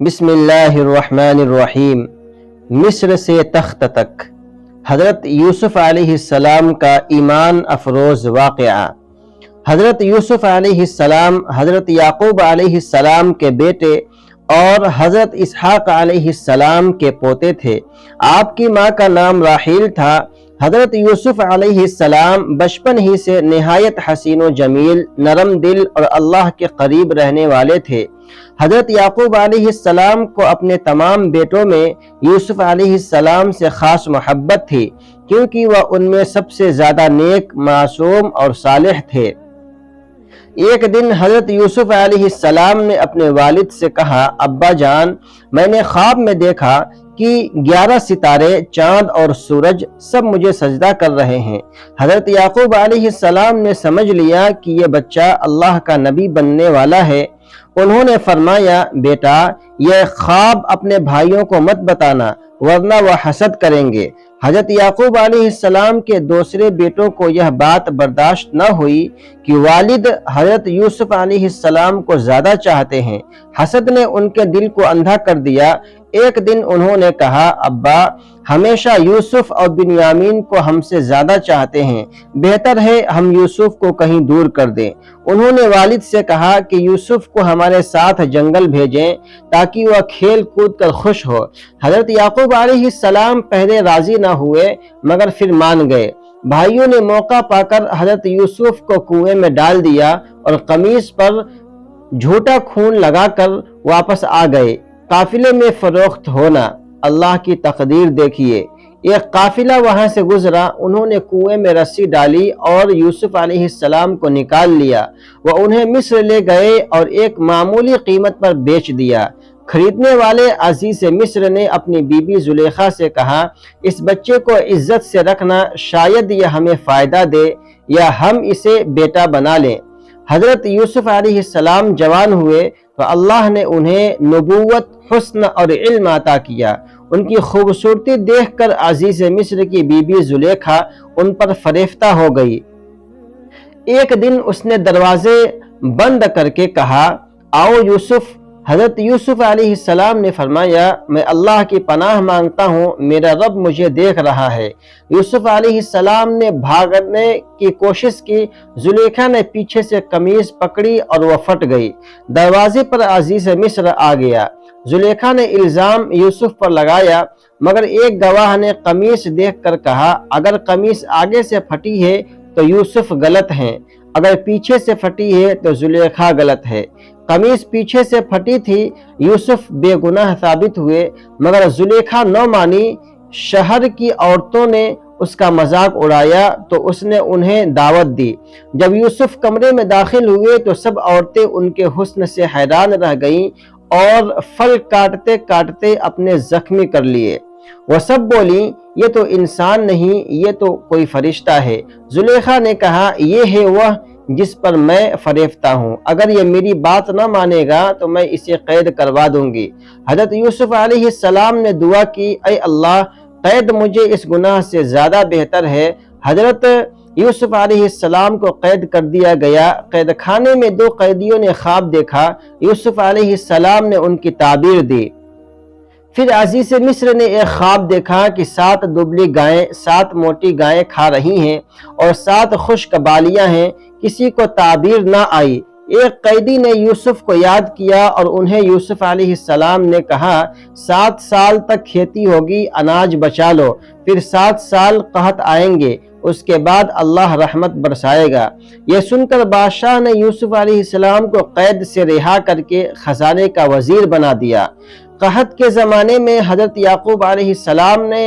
بسم اللہ الرحمن الرحیم۔ مصر سے تخت تک حضرت یوسف علیہ السلام کا ایمان افروز واقعہ۔ حضرت یوسف علیہ السلام حضرت یعقوب علیہ السلام کے بیٹے اور حضرت اسحاق علیہ السلام کے پوتے تھے۔ آپ کی ماں کا نام راحیل تھا۔ حضرت یوسف علیہ السلام بچپن ہی سے نہایت حسین و جمیل، نرم دل اور اللہ کے قریب رہنے والے تھے۔ حضرت یعقوب علیہ السلام کو اپنے تمام بیٹوں میں یوسف علیہ السلام سے خاص محبت تھی، کیونکہ وہ ان میں سب سے زیادہ نیک، معصوم اور صالح تھے۔ ایک دن حضرت یوسف علیہ السلام نے اپنے والد سے کہا، ابا جان، میں نے خواب میں دیکھا کہ 11 ستارے، چاند اور سورج سب مجھے سجدہ کر رہے ہیں۔ حضرت یعقوب علیہ السلام نے سمجھ لیا کہ یہ بچہ اللہ کا نبی بننے والا ہے۔ انہوں نے فرمایا، بیٹا، یہ خواب اپنے بھائیوں کو مت بتانا، ورنہ وہ حسد کریں گے۔ حضرت یعقوب علیہ السلام کے دوسرے بیٹوں کو یہ بات برداشت نہ ہوئی کہ والد حضرت یوسف علیہ السلام کو زیادہ چاہتے ہیں۔ حسد نے ان کے دل کو اندھا کر دیا۔ ایک دن انہوں نے کہا، ابا، ہمیشہ یوسف اور بنیامین کو ہم سے زیادہ چاہتے ہیں، بہتر ہے ہم یوسف کو کہیں دور کر دیں۔ انہوں نے والد سے کہا کہ یوسف کو ہمارے ساتھ جنگل بھیجیں تاکہ وہ کھیل کود کر خوش ہو۔ حضرت یعقوب علیہ السلام پہلے راضی نہ ہوئے، مگر پھر مان گئے۔ بھائیوں نے موقع پا کر حضرت یوسف کو کنویں میں ڈال دیا اور قمیص پر جھوٹا خون لگا کر واپس آ گئے۔ قافلے میں فروخت ہونا، اللہ کی تقدیر دیکھیے۔ ایک قافلہ وہاں سے گزرا، انہوں نے کنویں میں رسی ڈالی اور یوسف علیہ السلام کو نکال لیا۔ وہ انہیں مصر لے گئے اور ایک معمولی قیمت پر بیچ دیا۔ خریدنے والے عزیز مصر نے اپنی بیوی زلیخا سے کہا، اس بچے کو عزت سے رکھنا، شاید یہ ہمیں فائدہ دے یا ہم اسے بیٹا بنا لیں۔ حضرت یوسف علیہ السلام جوان ہوئے تو اللہ نے انہیں نبوت، حسن اور علم عطا کیا۔ ان کی خوبصورتی دیکھ کر عزیز مصر کی بیوی زلیخا ان پر فریفتہ ہو گئی۔ ایک دن اس نے دروازے بند کر کے کہا، آؤ یوسف۔ حضرت یوسف علیہ السلام نے فرمایا، میں اللہ کی پناہ مانگتا ہوں، میرا رب مجھے دیکھ رہا ہے۔ یوسف علیہ السلام نے بھاگنے کی کوشش کی، زلیخا نے پیچھے سے قمیص پکڑی اور وہ پھٹ گئی۔ دروازے پر عزیز مصر آ گیا۔ زلیخا نے الزام یوسف پر لگایا، مگر ایک گواہ نے قمیص دیکھ کر کہا، اگر قمیص آگے سے پھٹی ہے تو یوسف غلط ہیں، اگر پیچھے سے پھٹی ہے تو زلیخا غلط ہے۔ قمیص پیچھے سے پھٹی تھی، یوسف بے گناہ ثابت ہوئے، مگر زلیخا نہ مانی۔ شہر کی عورتوں نے اس کا مذاق اڑایا تو اس نے انہیں دعوت دی۔ جب یوسف کمرے میں داخل ہوئے تو سب عورتیں ان کے حسن سے حیران رہ گئیں اور پھل کاٹتے کاٹتے اپنے زخمی کر لیے۔ وہ سب بولیں، یہ تو انسان نہیں، یہ تو کوئی فرشتہ ہے۔ زلیخا نے کہا، یہ ہے وہ جس پر میں فریفتہ ہوں، اگر یہ میری بات نہ مانے گا تو میں اسے قید کروا دوں گی۔ حضرت یوسف علیہ السلام نے دعا کی، اے اللہ، قید مجھے اس گناہ سے زیادہ بہتر ہے۔ حضرت یوسف علیہ السلام کو قید کر دیا گیا۔ قید خانے میں 2 قیدیوں نے خواب دیکھا۔ یوسف علیہ السلام نے ان کی تعبیر دی۔ پھر عزیز مصر نے ایک خواب دیکھا کہ 7 دبلی گائیں 7 موٹی گائیں کھا رہی ہیں اور 7 خشک بالیاں ہیں۔ کسی کو تعبیر نہ آئی۔ ایک قیدی نے یوسف کو یاد کیا اور انہیں یوسف علیہ السلام نے کہا، 7 سال تک کھیتی ہوگی، اناج بچا لو، پھر 7 سال قحط آئیں گے، اس کے بعد اللہ رحمت برسائے گا۔ یہ سن کر بادشاہ نے یوسف علیہ السلام کو قید سے رہا کر کے خزانے کا وزیر بنا دیا۔ قحط کے زمانے میں حضرت یعقوب علیہ السلام نے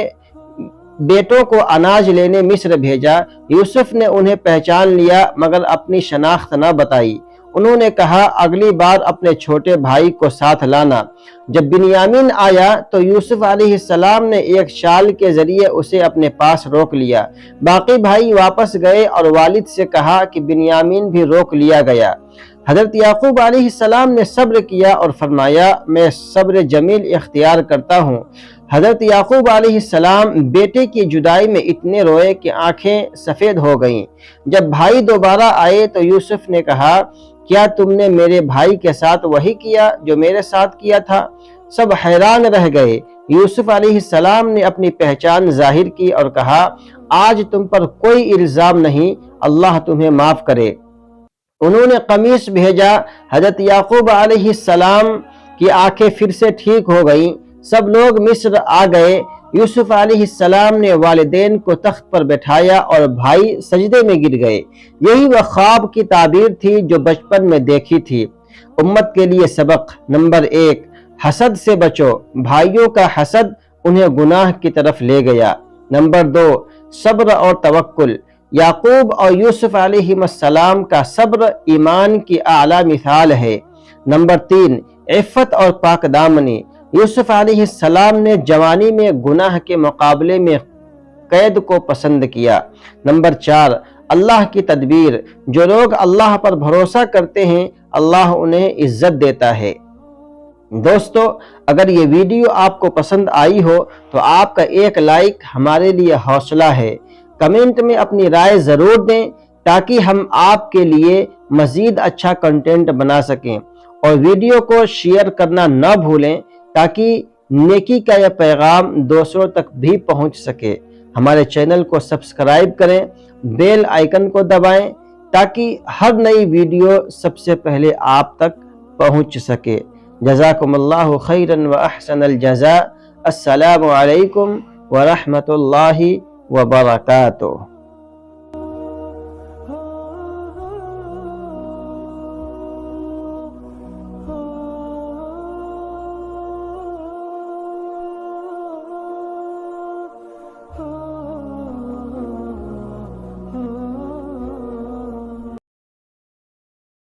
بیٹوں کو اناج لینے مصر بھیجا۔ یوسف نے انہیں پہچان لیا مگر اپنی شناخت نہ بتائی۔ انہوں نے کہا، اگلی بار اپنے چھوٹے بھائی کو ساتھ لانا۔ جب بنیامین آیا تو یوسف علیہ السلام نے ایک شال کے ذریعے اسے اپنے پاس روک لیا۔ باقی بھائی واپس گئے اور والد سے کہا کہ بنیامین بھی روک لیا گیا۔ حضرت یعقوب علیہ السلام نے صبر کیا اور فرمایا، میں صبر جمیل اختیار کرتا ہوں۔ حضرت یعقوب علیہ السلام بیٹے کی جدائی میں اتنے روئے کہ آنکھیں سفید ہو گئیں۔ جب بھائی دوبارہ آئے تو یوسف نے کہا، کیا تم نے میرے بھائی کے ساتھ وہی کیا جو میرے ساتھ کیا تھا؟ سب حیران رہ گئے۔ یوسف علیہ السلام نے اپنی پہچان ظاہر کی اور کہا آج تم پر کوئی الزام نہیں، اللہ تمہیں معاف کرے۔ انہوں نے قمیص بھیجا۔ حضرت یعقوب علیہ السلام کی آنکھیں پھر سے ٹھیک ہو گئیں۔ سب لوگ مصر آ گئے۔ یوسف علیہ السلام نے والدین کو تخت پر بٹھایا اور بھائی سجدے میں گر گئے۔ یہی وہ خواب کی تعبیر تھی جو بچپن میں دیکھی تھی۔ امت کے لیے سبق: نمبر 1، حسد سے بچو، بھائیوں کا حسد انہیں گناہ کی طرف لے گیا۔ نمبر 2، صبر اور توکل، یعقوب اور یوسف علیہ السلام کا صبر ایمان کی اعلیٰ مثال ہے۔ نمبر 3، عفت اور پاک دامنی، یوسف علیہ السلام نے جوانی میں گناہ کے مقابلے میں قید کو پسند کیا۔ نمبر 4، اللہ کی تدبیر، جو لوگ اللہ پر بھروسہ کرتے ہیں اللہ انہیں عزت دیتا ہے۔ دوستو، اگر یہ ویڈیو آپ کو پسند آئی ہو تو آپ کا ایک لائک ہمارے لیے حوصلہ ہے۔ کمنٹ میں اپنی رائے ضرور دیں تاکہ ہم آپ کے لیے مزید اچھا کنٹینٹ بنا سکیں، اور ویڈیو کو شیئر کرنا نہ بھولیں تاکہ نیکی کا یہ پیغام دوسروں تک بھی پہنچ سکے۔ ہمارے چینل کو سبسکرائب کریں، بیل آئیکن کو دبائیں تاکہ ہر نئی ویڈیو سب سے پہلے آپ تک پہنچ سکے۔ جزاکم اللہ خیرا و احسن الجزاء۔ السلام علیکم ورحمۃ اللہ وبرکاتہ۔